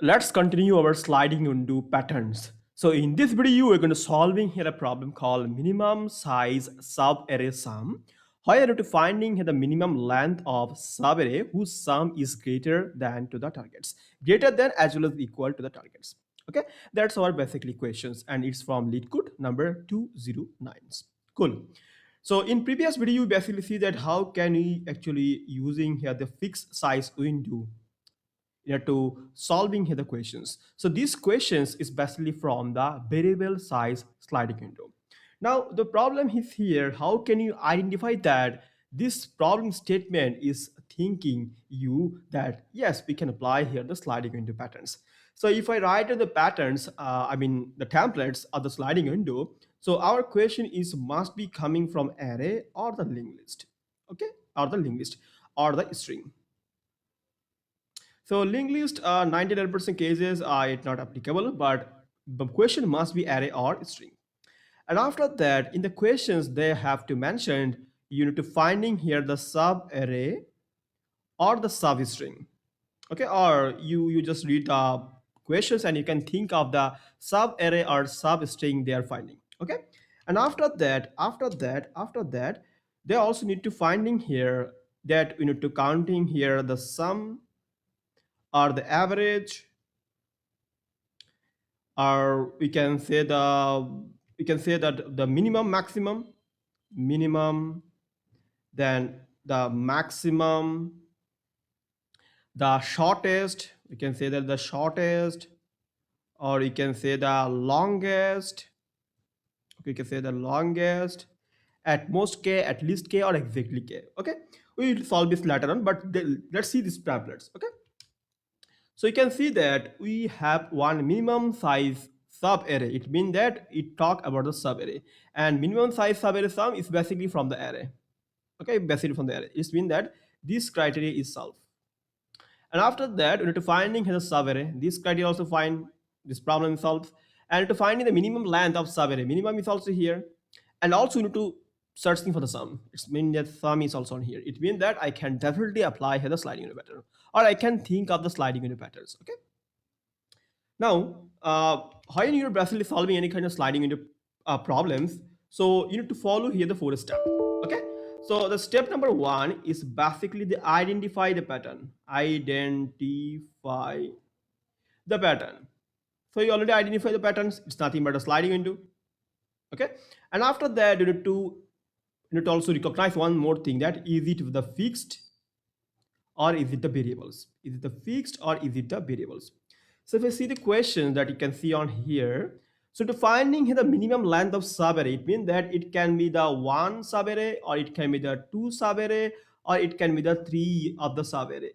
Let's continue our sliding window patterns. So in this video, we're going to solving here a problem called minimum size subarray sum. How you to finding here the minimum length of subarray whose sum is greater than to the targets, greater than as well as equal to the targets. Okay, that's our basic equations, and it's from LeetCode number 209. Cool. So in previous video, you basically see that how can we actually using here the fixed size window to solving here the questions. So these questions is basically from the variable size sliding window. Now the problem is here, how can you identify that this problem statement is thinking you that yes, we can apply here the sliding window patterns. So if I write the patterns, I mean the templates of the sliding window, so our question is must be coming from array or the linked list, okay, or the linked list or the string. So linked list 99% cases are it not applicable, but the question must be array or string. And after that, in the questions, they have to mention you need to finding here the sub array or the substring. Okay, or you just read the questions and you can think of the sub array or substring they are finding. Okay, and after that, they also need to finding here that you need to counting here the sum or the average, or we can say that the minimum, then the maximum, the shortest, we can say that the shortest, or you can say the longest. Okay, you can say the longest, at most k, at least k, or exactly k. Okay, we will solve this later on, but let's see these templates. Okay, so you can see that we have one minimum size sub array. It means that it talk about the sub array, and minimum size sub array sum is basically from the array. Okay, basically from the array. It means that this criteria is solved. And after that, we need to finding the sub array. This criteria also find this problem solved, and to finding the minimum length of sub array. Minimum is also here, and also you need to searching for the sum. It means that sum is also on here. It means that I can definitely apply here the sliding window pattern, or I can think of the sliding window patterns. Okay. Now, how you're basically solving any kind of sliding into problems, so you need to follow here the 4 step. Okay, so the step number 1 is basically the identify the pattern. Identify the pattern. So you already identify the patterns. It's nothing but a sliding window. Okay, and after that you need to also recognize one more thing, that is it the fixed or is it the variables? Is it the fixed or is it the variables? So if I see the question that you can see on here, so to finding here the minimum length of subarray, it means that it can be the 1 subarray, or it can be the 2 subarray, or it can be the 3 of the subarray.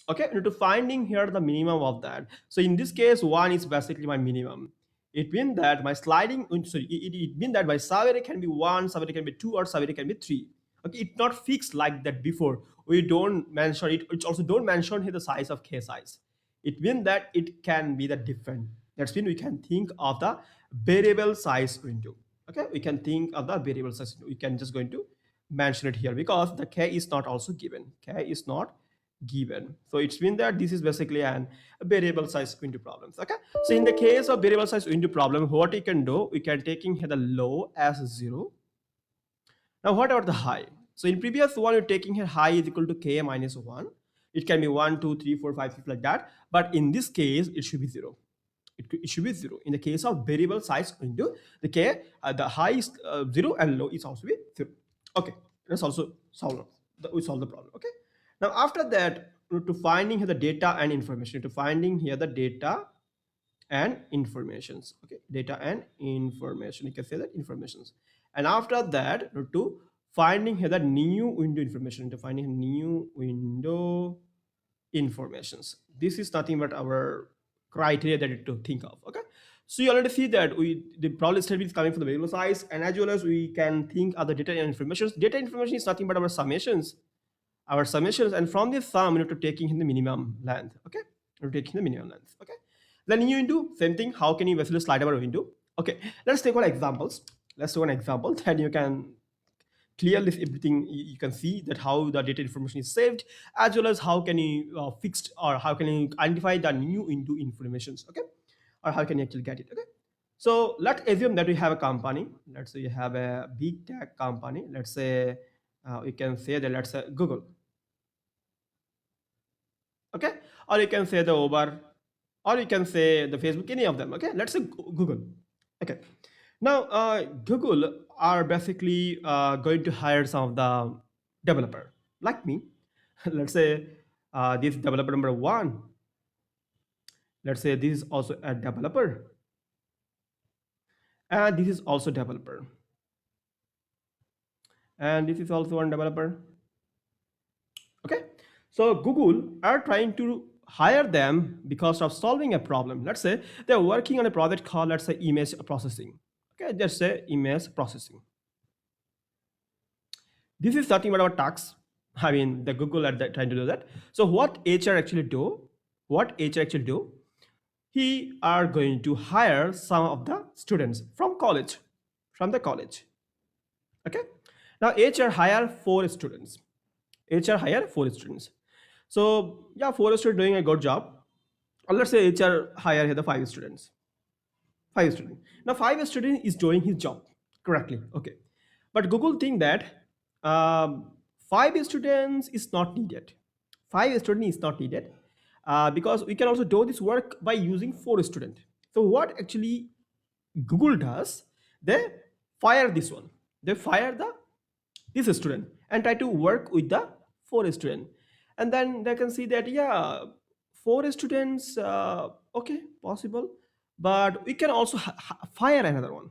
Okay, to finding here the minimum of that. So in this case, 1 is basically my minimum. It means that my sliding, sorry, it means that my subarray can be 1, subarray can be 2, or subarray can be 3. Okay, it's not fixed like that before. We don't mention it. It also don't mention here the size of k size. It means that it can be the different. That's when we can think of the variable size window. Okay, we can think of the variable size window. We can just going to mention it here because the k is not also given. K is not given. So it's mean that this is basically a variable size window problems. Okay, so in the case of variable size window problem, what we can do, we can taking here the low as 0. Now what about the high? So in previous one, you're taking here high is equal to k minus 1. It can be 1, 2, 3, 4, 5, 6 like that, but in this case it should be 0. It should be 0. In the case of variable size window, the k, the high is 0 and low is also be 0. Okay, let's also we solve the problem. Okay, now after that, to finding here the data and information, to finding here the data and informations. Okay, data and information, you can say that informations. And after that, to finding here the new window information, to finding new window informations. This is nothing but our criteria that you to think of. Okay, so you already see that the problem statement is coming from the variable size, and as well as we can think of the data and information. Data information is nothing but our summations, and from this sum you need to taking in the minimum length. Okay, you're taking the minimum length. Okay, then new window, same thing. How can you basically slide our window? Okay, let's take one examples. Let's do an example, then you can clearly everything. You can see that how the data information is saved, as well as how can you fixed, or how can you identify the new into informations, okay, or how can you actually get it, okay. So let's assume that we have a company. Let's say you have a big tech company. Let's say we can say that, let's say Google, okay, or you can say the Uber, or you can say the Facebook, any of them, okay. Let's say Google, okay. Now Google are basically going to hire some of the developer like me. Let's say this developer number one. Let's say this is also a developer, and this is also developer, and this is also one developer, okay. So Google are trying to hire them because of solving a problem. Let's say they're working on a project called, let's say, image processing, okay. Just say image processing. This is nothing but our tax. I mean, the Google are trying to do that. So what HR actually do, he are going to hire some of the students from college, from the college, okay. Now HR hire four students, so yeah, four students doing a good job. Or let's say HR hire the five students, now five student is doing his job correctly, okay. But Google think that five students is not needed, because we can also do this work by using four student. So what actually Google does, they fire this one, they fire the this student and try to work with the four student, and then they can see that, yeah, four students, okay, possible, but we can also fire another one,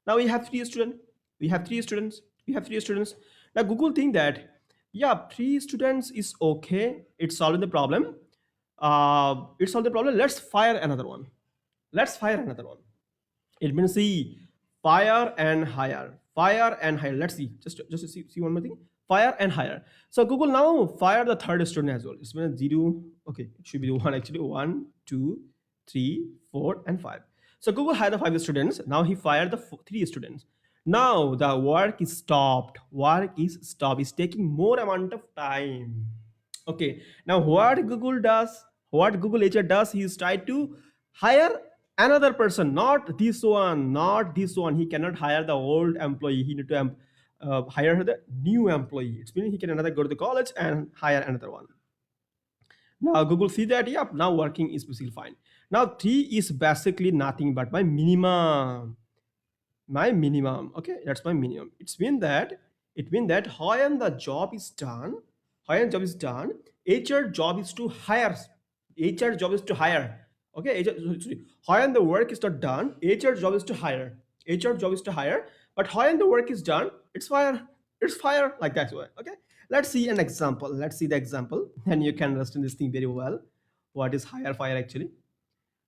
now we have three students, now Google think that, yeah, three students is okay, it's solving the problem, let's fire another one, it means, see, fire and hire. Let's see, just to see one more thing. Fire and hire. So Google now fire the third student as well. It's been a zero. Okay, it should be the one actually. One, two, three, four, and five. So Google had the five students. Now he fired the three students. Now the work is stopped. It's taking more amount of time. Okay. Now what Google HR does, he is try to hire another person, not this one. He cannot hire the old employee, he need to hire the new employee. It's meaning he can another go to the college and hire another one. Now Google see that, yep, now working is basically fine. Now three is basically nothing but my minimum, okay, that's my minimum. It mean that when the job is done, HR job is to hire, okay. Sorry, when the work is not done, HR job is to hire, but when the work is done, it's fire like that way, okay. Let's see an example, and you can understand this thing very well, what is hire fire actually.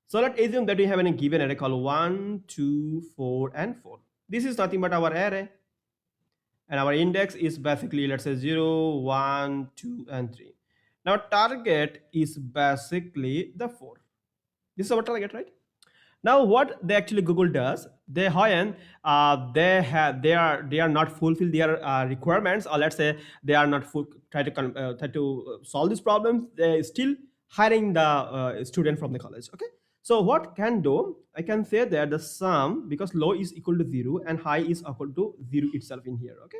So let's assume that we have a given array called 1, 2, 4, and 4. This is nothing but our array. And our index is basically, let's say, 0, 1, 2, and 3. Now target is basically the 4. This is our target, right? Now what they actually Google does, they are not fulfill their requirements, or let's say they are not try to solve this problem. They still hiring the student from the college, okay. So what can do, I can say that the sum, because low is equal to 0 and high is equal to 0 itself in here, okay.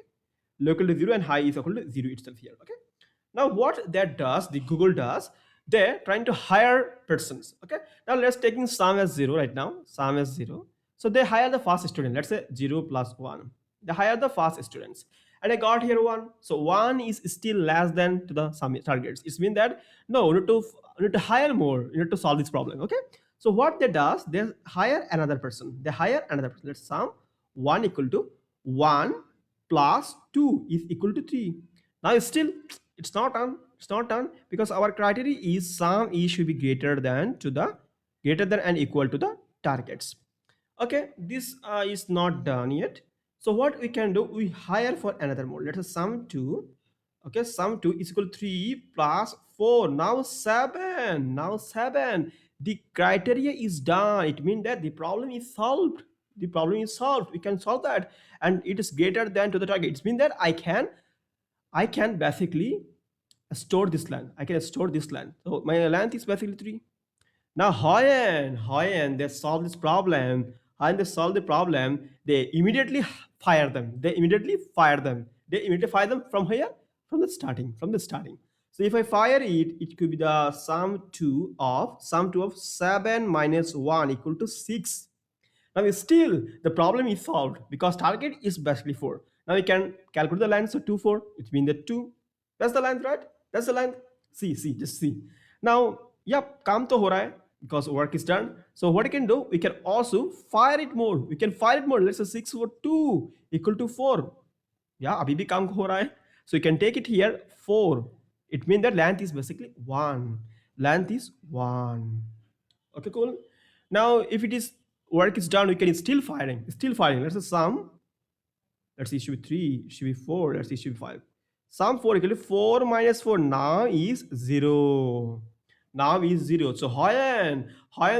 Low equal to 0 and high is equal to 0 itself here, okay. Now what that does, the Google does, they're trying to hire persons, okay. Now let's taking sum as 0 right now, sum as 0. So they hire the first student, let's say 0 plus 1. They hire the first students, and I got here 1. So 1 is still less than to the sum targets. It's mean that, no, we need to hire more, you need to solve this problem, okay. So what they does, they hire another person, let's sum 1 equal to 1 plus 2 is equal to 3. Now still it's not done, because our criteria is sum e should be greater than and equal to the targets, okay. This is not done yet. So what we can do, we hire for another mode. Let's say sum 2, okay, sum 2 is equal to 3 plus 4, now 7. The criteria is done, it means that the problem is solved. the problem is solved. We can solve that, and it is greater than to the target. It means that I can basically store this length. I can store this length. So my length is basically 3. Now High-end, they solve this problem. And they solve the problem, they immediately fire them. They immediately fire them. They immediately fire them from here, from the starting, So if I fire it, it could be the sum two of 7 minus 1 equal to 6. Now still the problem is solved because target is basically 4. Now we can calculate the length. So 2, 4, it means that 2. That's the length, right? That's the length. See, just see. Now, yep, काम तो हो रहा है because work is done. So what we can do, we can also fire it more. We can fire it more. Let's say 6 over 2 equal to 4. Yeah, अभी भी काम हो रहा है. So you can take it here 4. It means that length is basically 1. Length is 1. Okay, cool. Now if it is work is done, we can still firing. Let's say sum. Let's see, it should be 3, it should be 4, let's see, it should be 5. Sum 4 equal to 4 minus 4 now is 0. Now is 0. So higher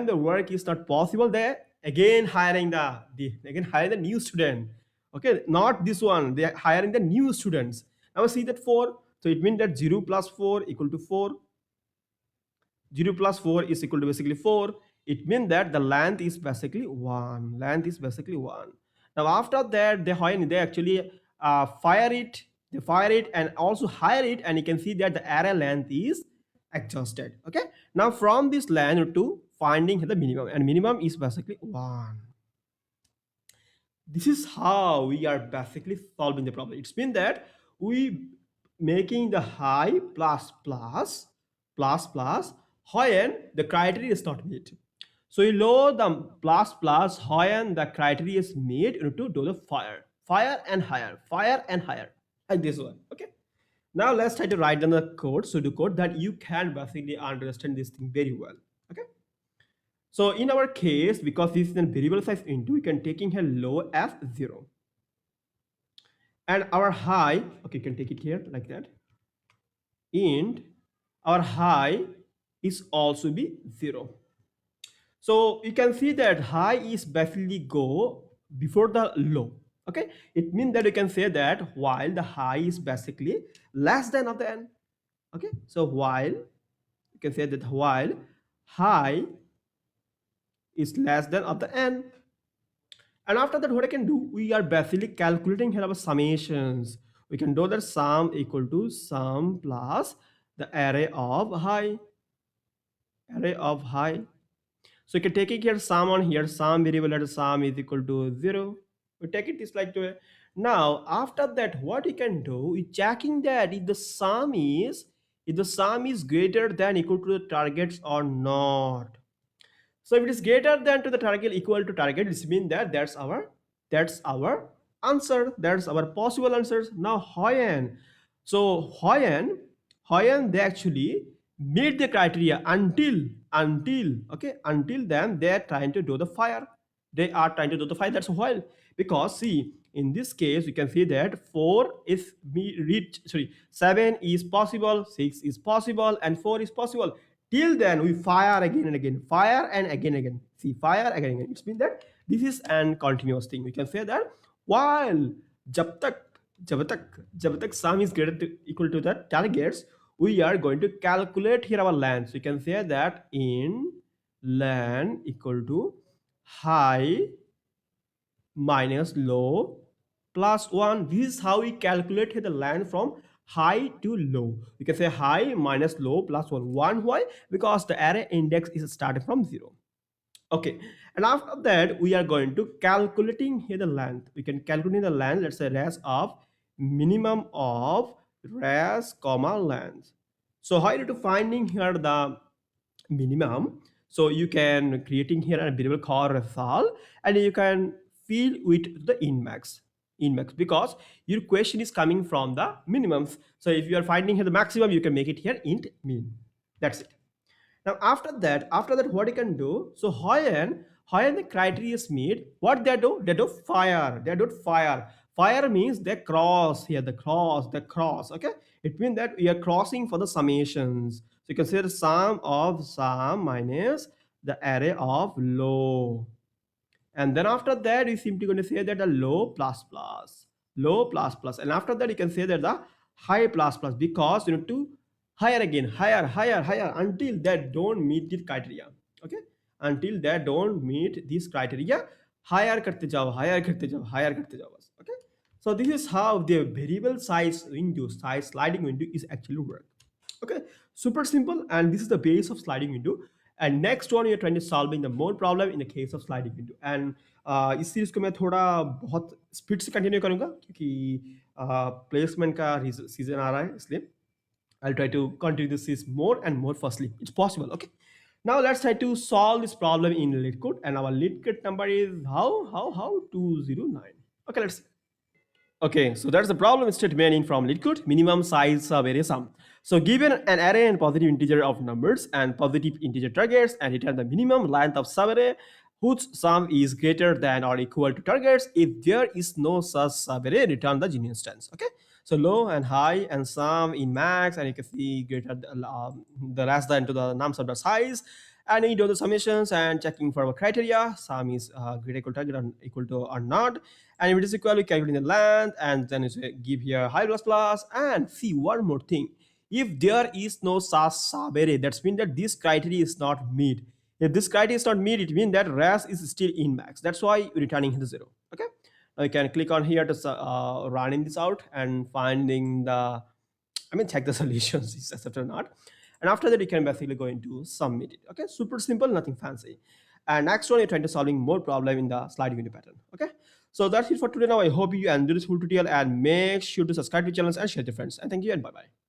the work is not possible there. Again hiring the new student. Okay, not this one. They are hiring the new students. Now see that 4. So it means that 0 plus 4 equal to 4. 0 plus 4 is equal to basically 4. It means that the length is basically 1. Length is basically 1. Now after that, they actually fire it. They fire it and also hire it, and you can see that the array length is adjusted. Okay. Now from this length to finding the minimum, and minimum is basically 1. This is how we are basically solving the problem. It's been that we making the high plus high end, the criteria is not met. So you lower the plus high end, the criteria is made to do the fire and higher, like this one. Okay. Now let's try to write down the code, pseudocode, that you can basically understand this thing very well. Okay. So in our case, because this is a variable size into, we can taking here low as 0. And our high, okay, you can take it here like that. And our high is also be 0. So you can see that high is basically go before the low. Okay, it means that you can say that while the high is basically less than of the n. Okay, so while you can say that while high is less than of the n. And after that, what I can do, we are basically calculating here our summations. We can do that sum equal to sum plus the array of high. So you can take it here sum on here, sum variable at sum is equal to 0. We take it this like way. Now after that, what you can do is checking that if the sum is greater than equal to the targets or not. So if it is greater than to the target, equal to target, it means that that's our answer. That's our possible answers. Now high-end. So high-end, they actually meet the criteria until then they are trying to do the fire. That's while, because see, in this case you can see that 7 is possible, 6 is possible, and 4 is possible. Till then we fire again and again, fire and again. See, fire again and again. It means that this is an continuous thing. We can say that while jab tak sum is greater to equal to the targets, we are going to calculate here our length. So you can say that in length equal to high minus low plus 1. This is how we calculate here the length from high to low. You can say high minus low plus 1. Why? Because the array index is starting from 0. Okay, and after that we are going to calculating here the length. We can calculate the length, let's say res of minimum of res comma length. So how you to finding here the minimum? So you can creating here a variable called result, and you can fill with the inmax, because your question is coming from the minimums. So if you are finding here the maximum, you can make it here int min. That's it. Now after that what you can do, so higher the criteria is made, what they do fire. Fire means they cross here, the cross. Okay, it means that we are crossing for the summations. So you can say the sum of sum minus the array of low. And then after that, you're simply going to say that the low plus plus, low plus plus. And after that, you can say that the high plus plus, because you need to higher again, higher, higher, higher, until that don't meet this criteria. Okay, until that don't meet this criteria, higher karte jao, higher karte jao, higher karte jao. Okay, so this is how the variable size window, size sliding window is actually work. Okay, super simple, and this is the base of sliding window. And next one, you're trying to solving the more problem in the case of sliding window. And इस series को मैं थोड़ा बहुत speed से continue करूंगा, क्योंकि placement का season आ रहा है, इसलिए I'll try to continue this is more and more firstly. It's possible. Okay. Now let's try to solve this problem in LeetCode, and our LeetCode number is how 209. Okay, let's see. Okay, so that's the problem statement from LeetCode. Minimum size array sum. So given an array and positive integer of numbers and positive integer targets, and return the minimum length of subarray whose sum is greater than or equal to targets. If there is no such subarray, return the genuine instance. Okay, so low and high and sum in max, and you can see greater the less than to the nums of the size. And you do the summations and checking for our criteria. Sum is greater equal to target or equal to or not. And if it is equal, we calculate the length, and then give here high plus plus. And see one more thing. If there is no such subarray, that's mean that this criteria is not met. If this criteria is not met, it means that res is still in max. That's why returning the 0. Okay. Now you can click on here to running this out and finding the, check the solutions is accepted or not. And after that, you can basically go into submit it. Okay, super simple, nothing fancy. And next one, you're trying to solving more problem in the sliding window pattern. Okay, so that's it for today. Now I hope you enjoyed this full tutorial, and make sure to subscribe to the channel and share with your friends. And thank you and bye bye.